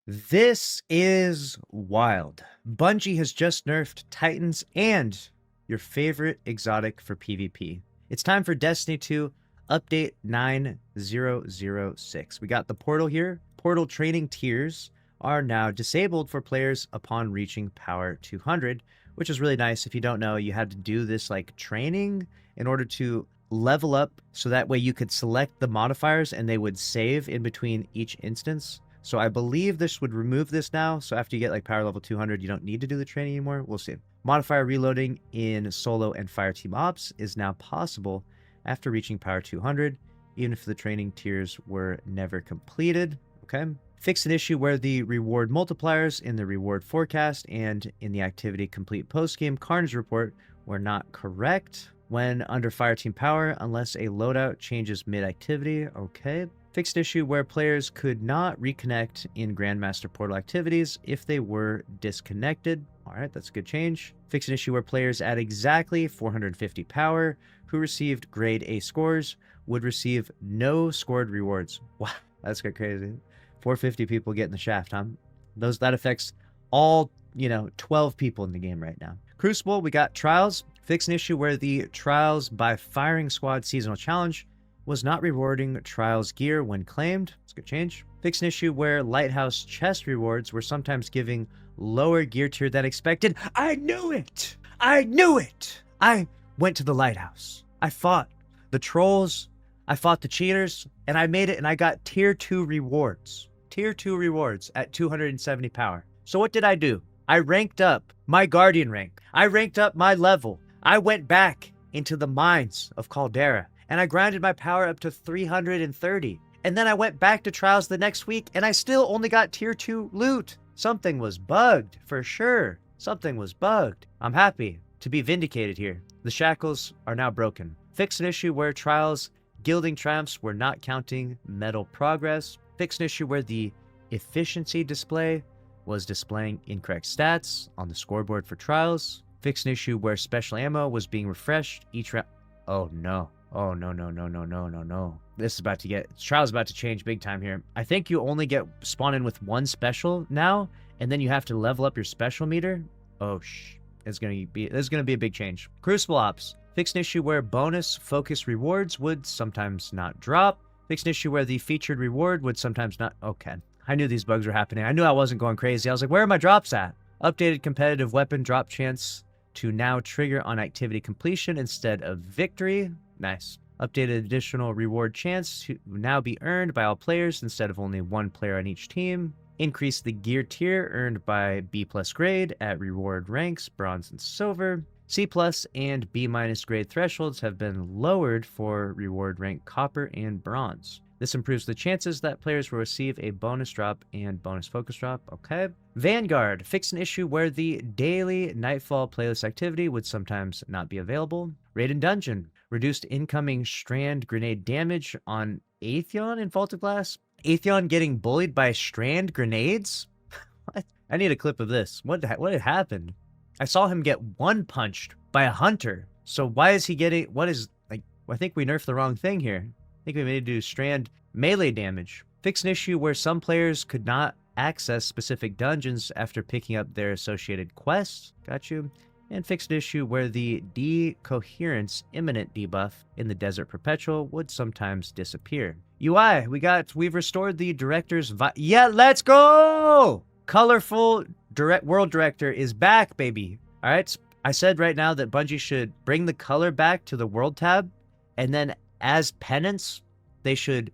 This is wild. Bungie has just nerfed Titans and your favorite exotic for PvP. It's time for Destiny 2 Update 9006. We got the portal here. Portal training tiers are now disabled for players upon reaching power 200, which is really nice. If you don't know, you had to do this like training in order to level up so that way you could select the modifiers and they would save in between each instance. So I believe this would remove this now. So after you get like power level 200, you don't need to do the training anymore. We'll see. Modifier reloading in solo and fireteam ops is now possible after reaching power 200, even if the training tiers were never completed. Okay. Fix an issue where the reward multipliers in the reward forecast and in the activity complete post-game Carnage report were not correct when under fireteam power unless a loadout changes mid-activity. Okay. Fixed issue where players could not reconnect in Grandmaster Portal activities if they were disconnected. All right, that's a good change. Fixed an issue where players at exactly 450 power who received grade A scores would receive no scored rewards. Wow, that's crazy. 450 people getting the shaft, huh? That affects all, 12 people in the game right now. Crucible, we got Trials. Fix an issue where the Trials by Firing Squad seasonal challenge was not rewarding Trials gear when claimed. It's a good change. Fix an issue where Lighthouse chest rewards were sometimes giving lower gear tier than expected. I knew it! I knew it! I went to the Lighthouse. I fought the trolls. I fought the cheaters. And I made it and I got tier 2 rewards. Tier 2 rewards at 270 power. So what did I do? I ranked up my Guardian rank. I ranked up my level. I went back into the mines of Caldera. And I grinded my power up to 330. And then I went back to Trials the next week, and I still only got tier 2 loot. Something was bugged, for sure. Something was bugged. I'm happy to be vindicated here. The shackles are now broken. Fix an issue where Trials gilding triumphs were not counting medal progress. Fix an issue where the efficiency display was displaying incorrect stats on the scoreboard for Trials. Fix an issue where special ammo was being refreshed each round. Oh no. Oh, no. This is about to Trial's about to change big time here. I think you only get spawn in with one special now, and then you have to level up your special meter. Oh, there's gonna be a big change. Crucible Ops. Fix an issue where bonus focus rewards would sometimes not drop. Fix an issue where the featured reward would sometimes not. Okay. I knew these bugs were happening. I knew I wasn't going crazy. I was like, where are my drops at? Updated competitive weapon drop chance to now trigger on activity completion instead of victory. Nice. Updated additional reward chance to now be earned by all players instead of only one player on each team. Increase the gear tier earned by B+ grade at reward ranks, bronze and silver. C+ and B- grade thresholds have been lowered for reward rank copper and bronze. This improves the chances that players will receive a bonus drop and bonus focus drop. Okay. Vanguard. Fix an issue where the daily Nightfall playlist activity would sometimes not be available. Raid and Dungeon. Reduced incoming strand grenade damage on Atheon in Vault of Glass. Atheon getting bullied by strand grenades? What? I need a clip of this. What had happened? I saw him get one punched by a hunter. So why is he getting... I think we nerfed the wrong thing here. I think we made to do strand melee damage. Fix an issue where some players could not access specific dungeons after picking up their associated quests. Got you. And fix an issue where the decoherence imminent debuff in the Desert Perpetual would sometimes disappear. UI, we've restored the director's yeah, let's go! Colorful world director is back, baby. All right, I said right now that Bungie should bring the color back to the world tab, and then as penance, they should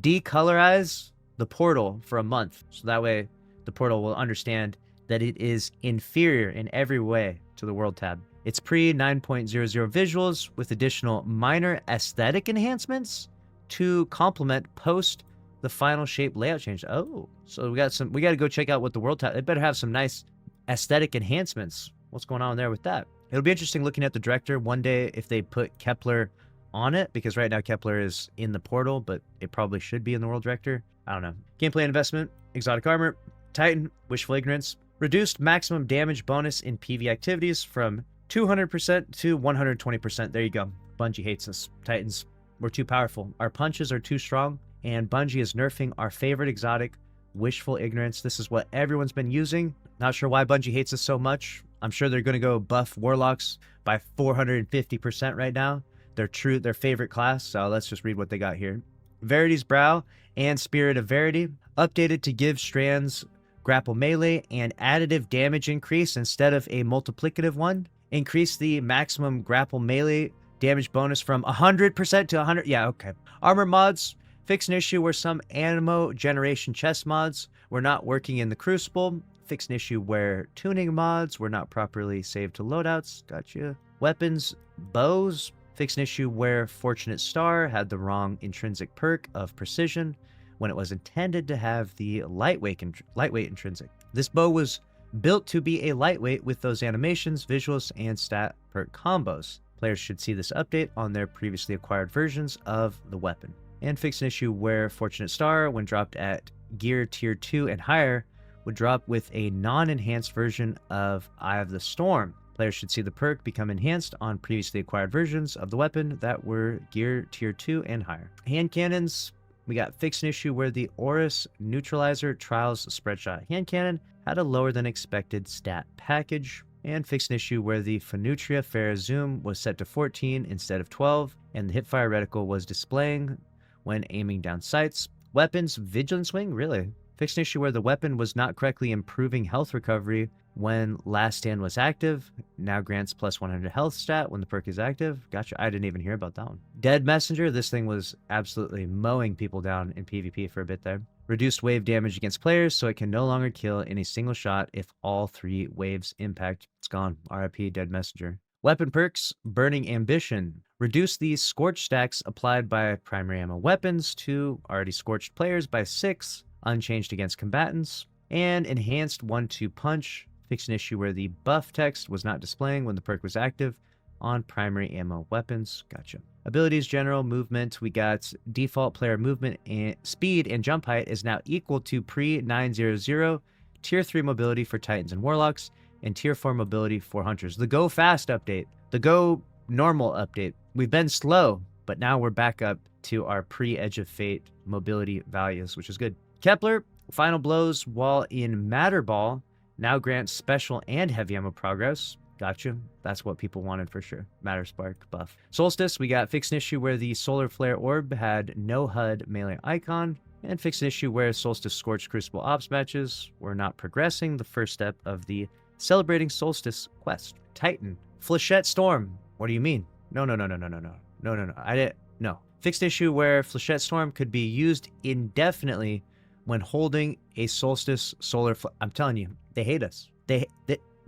decolorize the portal for a month. So that way the portal will understand that it is inferior in every way to the world tab. It's pre 9.00 visuals with additional minor aesthetic enhancements to complement post the final shape layout change. Oh, so we got to go check out what the world tab, it better have some nice aesthetic enhancements. What's going on there with that? It'll be interesting looking at the director one day if they put Kepler on it, because right now Kepler is in the portal, but it probably should be in the world director. I don't know. Gameplay investment, exotic armor, Titan, wishful ignorance, reduced maximum damage bonus in PV activities from 200% to 120%. There you go. Bungie hates us. Titans, we're too powerful. Our punches are too strong, and Bungie is nerfing our favorite exotic wishful ignorance. This is what everyone's been using. Not sure why Bungie hates us so much. I'm sure they're going to go buff Warlocks by 450% right now. Their favorite class. So let's just read what they got here. Verity's Brow and Spirit of Verity updated to give strands grapple melee and additive damage increase instead of a multiplicative one. Increase the maximum grapple melee damage bonus from 100% to 100. Yeah, okay. Armor mods. Fix an issue where some ammo generation chest mods were not working in the Crucible. Fix an issue where tuning mods were not properly saved to loadouts. Gotcha. Weapons, bows. Fix an issue where Fortunate Star had the wrong intrinsic perk of precision when it was intended to have the lightweight intrinsic. This bow was built to be a lightweight with those animations, visuals, and stat perk combos. Players should see this update on their previously acquired versions of the weapon. And fix an issue where Fortunate Star, when dropped at gear tier 2 and higher, would drop with a non-enhanced version of Eye of the Storm. Players should see the perk become enhanced on previously acquired versions of the weapon that were gear tier 2 and higher. Hand cannons, we got fix an issue where the Oris Neutralizer Trials Spreadshot hand cannon had a lower than expected stat package. And fix an issue where the Fenutria Fair Zoom was set to 14 instead of 12, and the hipfire reticle was displaying when aiming down sights. Weapons, Vigilance Wing, really? Fix an issue where the weapon was not correctly improving health recovery when Last Stand was active. Now grants plus 100 health stat when the perk is active. Gotcha, I didn't even hear about that one. Dead Messenger, this thing was absolutely mowing people down in PvP for a bit there. Reduced wave damage against players so it can no longer kill in a single shot if all 3 waves impact. It's gone. RIP Dead Messenger. Weapon perks, Burning Ambition. Reduce the scorch stacks applied by primary ammo weapons to already scorched players by 6, unchanged against combatants. And enhanced 1-2 punch. Fix an issue where the buff text was not displaying when the perk was active on primary ammo weapons. Gotcha. Abilities, general movement. We got default player movement and speed and jump height is now equal to pre-900 tier 3 mobility for Titans and Warlocks and tier 4 mobility for Hunters. The Go Fast update. The Go Normal update. We've been slow, but now we're back up to our pre-Edge of Fate mobility values, which is good. Kepler, Final Blows while in Matter Ball now grants special and heavy ammo progress. Gotcha. That's what people wanted for sure. Matter Spark buff. Solstice, we got fix an issue where the Solar Flare Orb had no HUD melee icon. And fix an issue where Solstice Scorched Crucible Ops matches were not progressing, the first step of the Celebrating Solstice quest. Titan, Flechette Storm. What do you mean? No. I didn't. No. Fixed issue where Flechette Storm could be used indefinitely when holding a Solstice Solar. I'm telling you, they hate us. They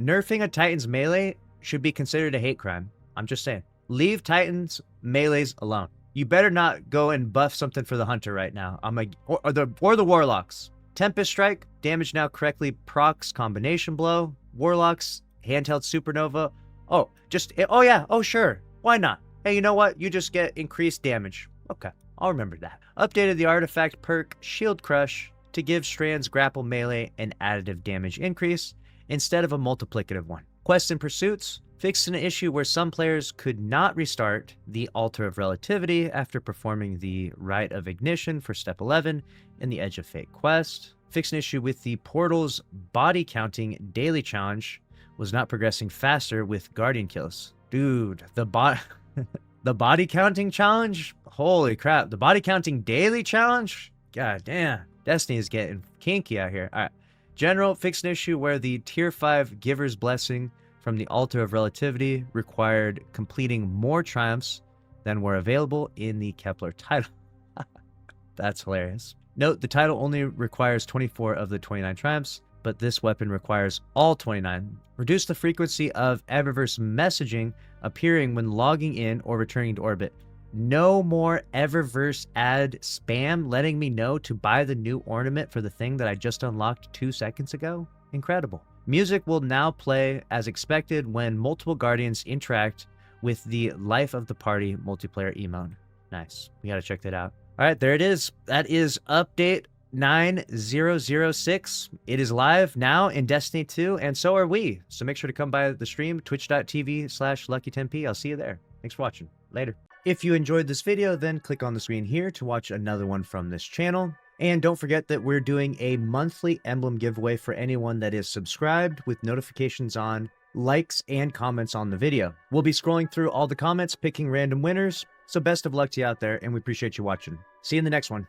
nerfing a Titan's melee should be considered a hate crime. I'm just saying. Leave Titan's melees alone. You better not go and buff something for the Hunter right now. I'm like, or the Warlocks. Tempest Strike, damage now correctly procs combination blow. Warlocks, handheld supernova. Oh sure. Why not? Hey, you know what? You just get increased damage. Okay, I'll remember that. Updated the artifact perk Shield Crush to give strands grapple melee an additive damage increase instead of a multiplicative one. Quests and pursuits. Fixed an issue where some players could not restart the Altar of Relativity after performing the Rite of Ignition for Step 11 in the Edge of Fate quest. Fixed an issue with the Portal's body counting daily challenge was not progressing faster with Guardian kills. Dude, the body counting challenge? Holy crap. The body counting daily challenge? God damn. Destiny is getting kinky out here. All right. General, fixed an issue where the Tier 5 Giver's Blessing from the Altar of Relativity required completing more triumphs than were available in the Kepler title. That's hilarious. Note, the title only requires 24 of the 29 triumphs, but this weapon requires all 29. Reduce the frequency of Eververse messaging appearing when logging in or returning to orbit. No more Eververse ad spam letting me know to buy the new ornament for the thing that I just unlocked 2 seconds ago. Incredible. Music will now play as expected when multiple Guardians interact with the Life of the Party multiplayer emote. Nice. We gotta check that out. All right, there it is. That is update 9006. It is live now in Destiny 2, and so are we. So make sure to come by the stream, twitch.tv/lucky10p. I'll see you there. Thanks for watching. Later. If you enjoyed this video, then click on the screen here to watch another one from this channel. And don't forget that we're doing a monthly emblem giveaway for anyone that is subscribed with notifications on, likes, and comments on the video. We'll be scrolling through all the comments, picking random winners. So best of luck to you out there, and we appreciate you watching. See you in the next one.